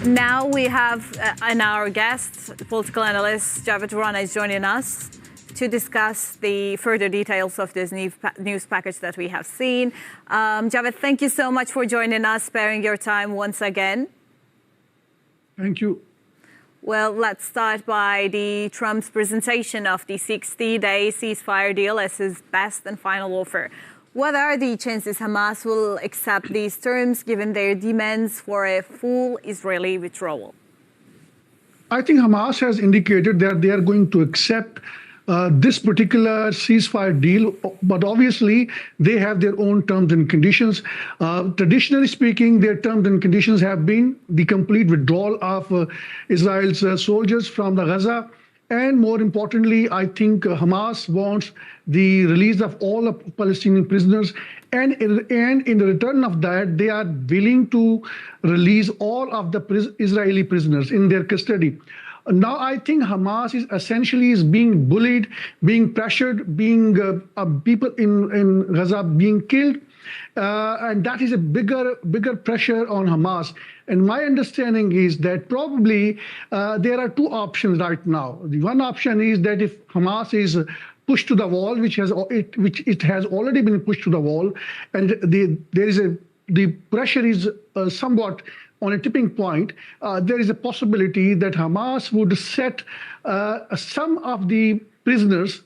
Now we have and our guest, political analyst Javed Rana, is joining us to discuss the further details of this news package that we have seen. Javed, thank you so much for joining us, sparing your time once again. Thank you. Well, let's start by Trump's presentation of the 60-day ceasefire deal as his best and final offer. What are the chances Hamas will accept these terms given their demands for a full Israeli withdrawal? I think Hamas has indicated that they are going to accept this particular ceasefire deal, but obviously they have their own terms and conditions. Traditionally speaking, their terms and conditions have been the complete withdrawal of Israel's soldiers from the Gaza. And more importantly, I think Hamas wants the release of all the Palestinian prisoners. And in the return of that, they are willing to release all of the Israeli prisoners in their custody. Now, I think Hamas is essentially being bullied, being pressured, being people in Gaza being killed. And that is a bigger pressure on Hamas. And my understanding is that probably there are two options right now. The one option is that if Hamas is pushed to the wall, which it has already been pushed to the wall, and the pressure is somewhat on a tipping point, there is a possibility that Hamas would set some of the prisoners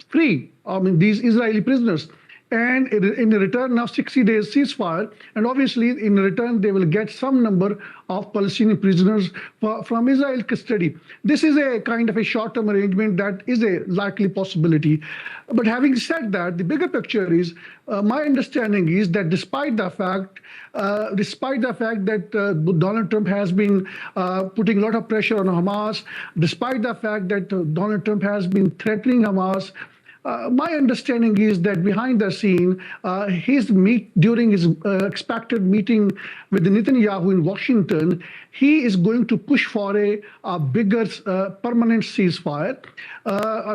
free. I mean, these Israeli prisoners. And in return of 60 days ceasefire, and obviously in return they will get some number of Palestinian prisoners from Israel custody. This is a kind of a short-term arrangement that is a likely possibility. But having said that, the bigger picture is, my understanding is that despite the fact that Donald Trump has been putting a lot of pressure on Hamas, despite the fact that Donald Trump has been threatening Hamas, my understanding is that behind the scene, during his expected meeting with Netanyahu in Washington, he is going to push for a bigger permanent ceasefire.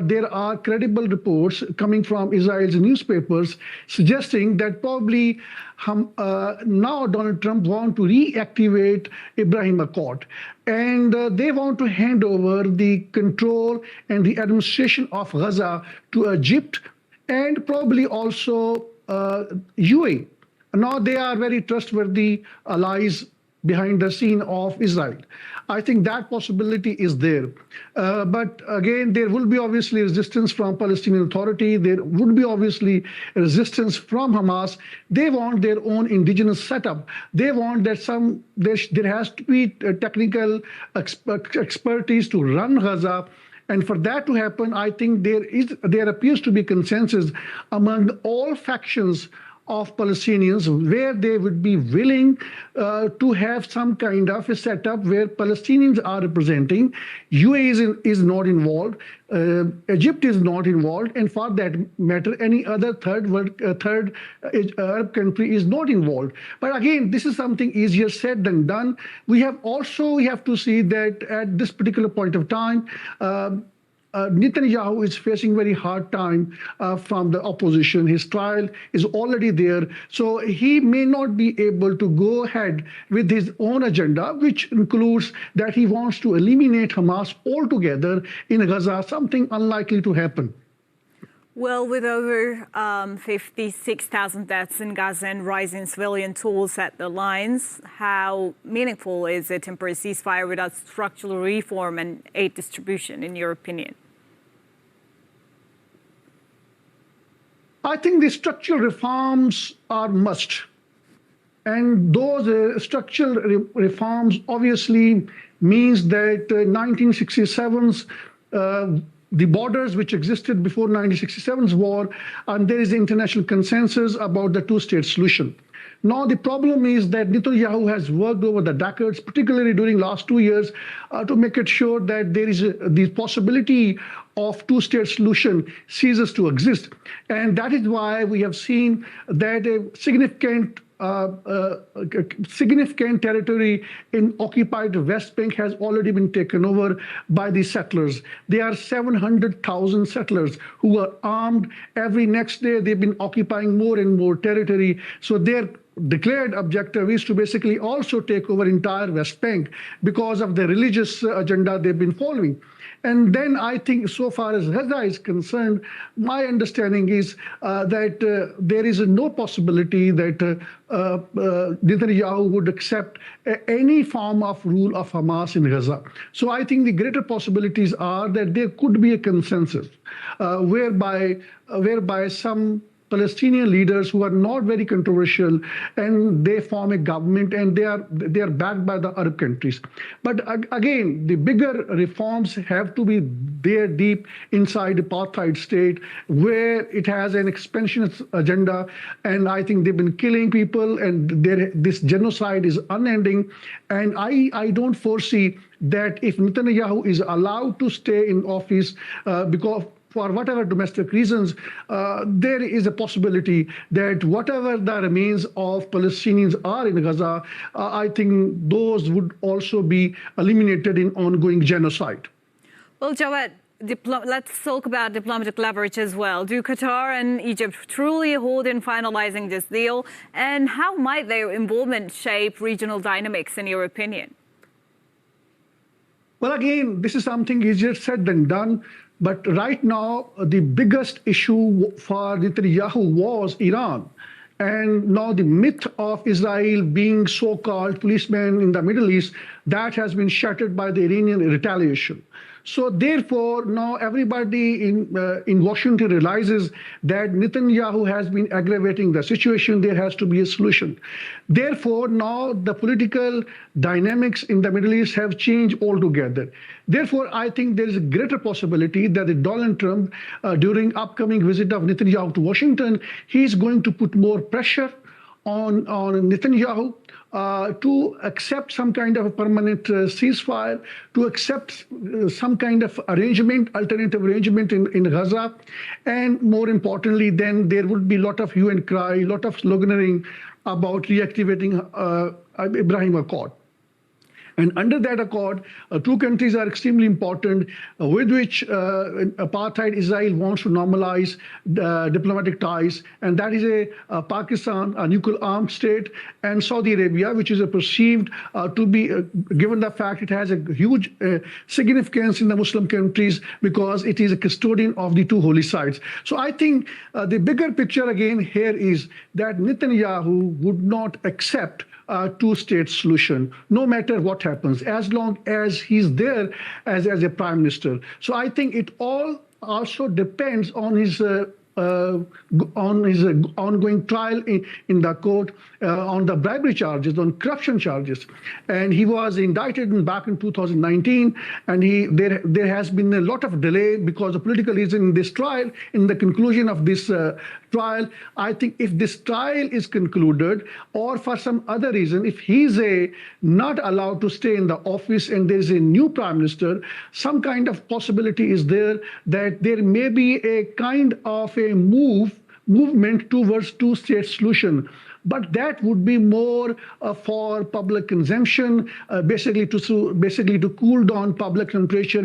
There are credible reports coming from Israel's newspapers suggesting that probably now Donald Trump wants to reactivate Abraham Accord. And they want to hand over the control and the administration of Gaza to Egypt and probably also UAE. Now they are very trustworthy allies behind the scene of Israel. I think that possibility is there. But again, there will be obviously resistance from Palestinian Authority. There would be obviously resistance from Hamas. They want their own indigenous setup. They want that there has to be technical expertise to run Gaza. And for that to happen, I think there appears to be consensus among all factions of Palestinians where they would be willing to have some kind of a setup where Palestinians are representing. UAE is not involved. Egypt is not involved. And for that matter, any other third Arab country is not involved. But again, this is something easier said than done. We have to see that at this particular point of time, Netanyahu is facing very hard time from the opposition. His trial is already there. So he may not be able to go ahead with his own agenda, which includes that he wants to eliminate Hamas altogether in Gaza, something unlikely to happen. Well, with over 56,000 deaths in Gaza and rising civilian tolls at the lines, how meaningful is a temporary ceasefire without structural reform and aid distribution, in your opinion? I think the structural reforms are must. And those structural reforms obviously means that 1967's the borders which existed before 1967's war, and there is international consensus about the two-state solution. Now, the problem is that Netanyahu has worked over the decades, particularly during last 2 years, to make it sure that there is the possibility of two-state solution ceases to exist. And that is why we have seen that a significant territory in occupied West Bank has already been taken over by the settlers. There are 700,000 settlers who are armed. Every next day, they've been occupying more and more territory. So their declared objective is to basically also take over entire West Bank because of the religious agenda they've been following. And then I think so far as Gaza is concerned, my understanding is that there is no possibility that Netanyahu would accept any form of rule of Hamas in Gaza. So I think the greater possibilities are that there could be a consensus whereby some Palestinian leaders who are not very controversial, and they form a government, and they are backed by the Arab countries. But again, the bigger reforms have to be there deep inside the apartheid state, where it has an expansionist agenda, and I think they've been killing people, and this genocide is unending. And I don't foresee that if Netanyahu is allowed to stay in office because for whatever domestic reasons, there is a possibility that whatever the remains of Palestinians are in Gaza, I think those would also be eliminated in ongoing genocide. Well, Javed, let's talk about diplomatic leverage as well. Do Qatar and Egypt truly hold in finalizing this deal? And how might their involvement shape regional dynamics, in your opinion? Well, again, this is something easier said than done. But right now, the biggest issue for Netanyahu was Iran. And now the myth of Israel being so-called policeman in the Middle East, that has been shattered by the Iranian retaliation. So therefore, now everybody in Washington realizes that Netanyahu has been aggravating the situation. There has to be a solution. Therefore, now the political dynamics in the Middle East have changed altogether. Therefore, I think there is a greater possibility that Donald Trump, during upcoming visit of Netanyahu to Washington, he's going to put more pressure on Netanyahu to accept some kind of a permanent ceasefire, to accept some kind of arrangement, alternative arrangement in Gaza. And more importantly, then there would be a lot of hue and cry, a lot of sloganeering about reactivating Abraham Accord. And under that accord, two countries are extremely important, with which apartheid Israel wants to normalize diplomatic ties, and that is Pakistan, a nuclear armed state, and Saudi Arabia, which is perceived to be, given the fact it has a huge significance in the Muslim countries because it is a custodian of the two holy sites. So I think the bigger picture again here is that Netanyahu would not accept a two-state solution, no matter what happens, as long as he's there as a prime minister. So I think it all also depends on his ongoing trial in the court on the bribery charges, on corruption charges. And he was indicted back in 2019, and there has been a lot of delay because of political reason in this trial. In the conclusion of this trial, I think if this trial is concluded, or for some other reason, if he's not allowed to stay in the office and there's a new prime minister, some kind of possibility is there that there may be a kind of a movement towards two-state solution. But that would be more for public consumption, basically to cool down public temperature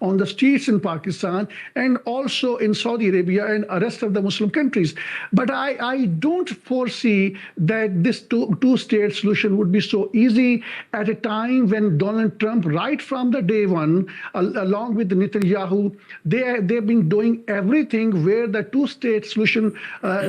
on the streets in Pakistan and also in Saudi Arabia and the rest of the Muslim countries. But I don't foresee that this two-state solution would be so easy at a time when Donald Trump, right from the day one, along with Netanyahu, they've been doing everything where the two-state solution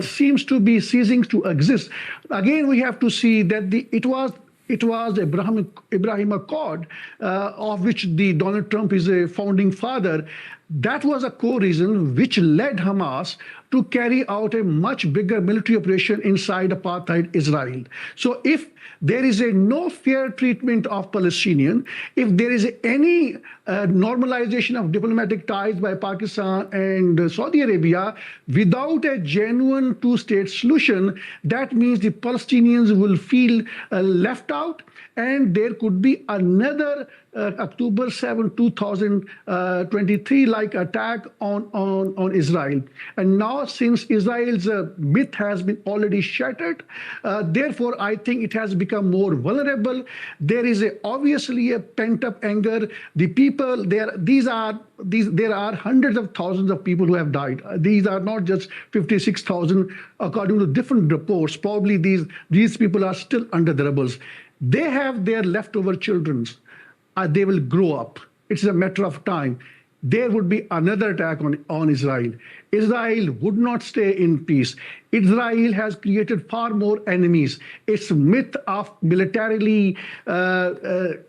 seems to be ceasing to exist. Again, we have to see that it was Abraham Accord, of which Donald Trump is a founding father. That was a core reason which led Hamas to carry out a much bigger military operation inside apartheid Israel. So if there is no fair treatment of Palestinians, if there is any normalization of diplomatic ties by Pakistan and Saudi Arabia without a genuine two-state solution, that means the Palestinians will feel left out, and there could be another October 7, 2023, like attack on Israel. And now, since Israel's myth has been already shattered, therefore, I think it has become more vulnerable. There is obviously a pent-up anger. The people there are hundreds of thousands of people who have died. These are not just 56,000, according to different reports. Probably these people are still under the rubble. They have their leftover children. They will grow up. It's a matter of time. There would be another attack on Israel. Israel would not stay in peace. Israel has created far more enemies. Its myth of militarily its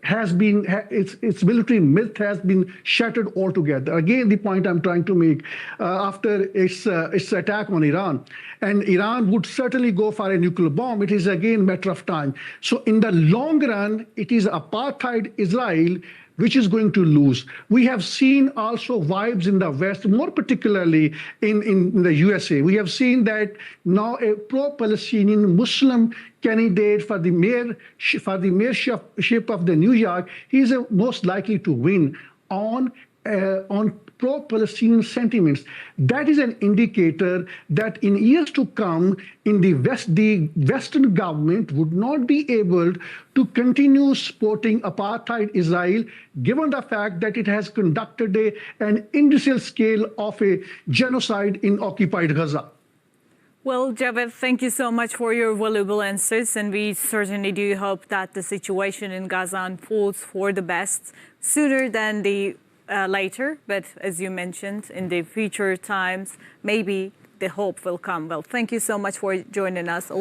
military myth has been shattered altogether. Again, the point I'm trying to make, after its attack on Iran, and Iran would certainly go for a nuclear bomb, it is again a matter of time. So in the long run, it is apartheid Israel which is going to lose. We have seen also vibes in the West, more particularly in the USA. We have seen that now a pro-Palestinian Muslim candidate for the mayorship of the New York, he is most likely to win on pro-Palestinian sentiments. That is an indicator that in years to come, in the Western government would not be able to continue supporting apartheid Israel, given the fact that it has conducted an industrial scale of a genocide in occupied Gaza. Well, Javed, thank you so much for your valuable answers, and we certainly do hope that the situation in Gaza unfolds for the best sooner than later. But as you mentioned, in the future times, maybe the hope will come. Well, thank you so much for joining us.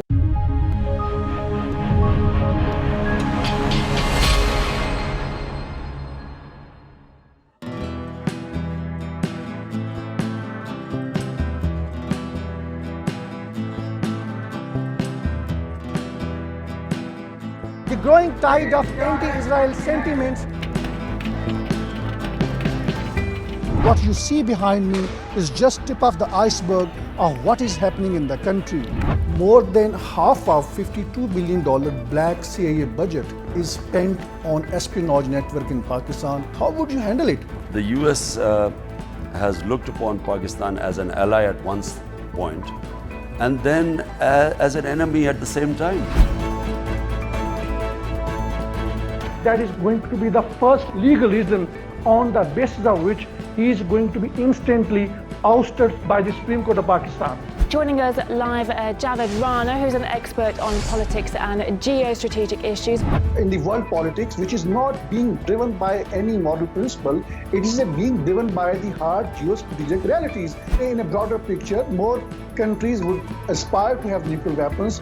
The growing tide of anti-Israel sentiments. What you see behind me is just tip of the iceberg of what is happening in the country. More than half of $52 billion black CIA budget is spent on espionage network in Pakistan. How would you handle it? The US has looked upon Pakistan as an ally at one point and then as an enemy at the same time. That is going to be the first legal reason on the basis of which he is going to be instantly ousted by the Supreme Court of Pakistan. Joining us live, Javed Rana, who's an expert on politics and geostrategic issues. In the world politics, which is not being driven by any moral principle, it is being driven by the hard geostrategic realities. In a broader picture, more countries would aspire to have nuclear weapons.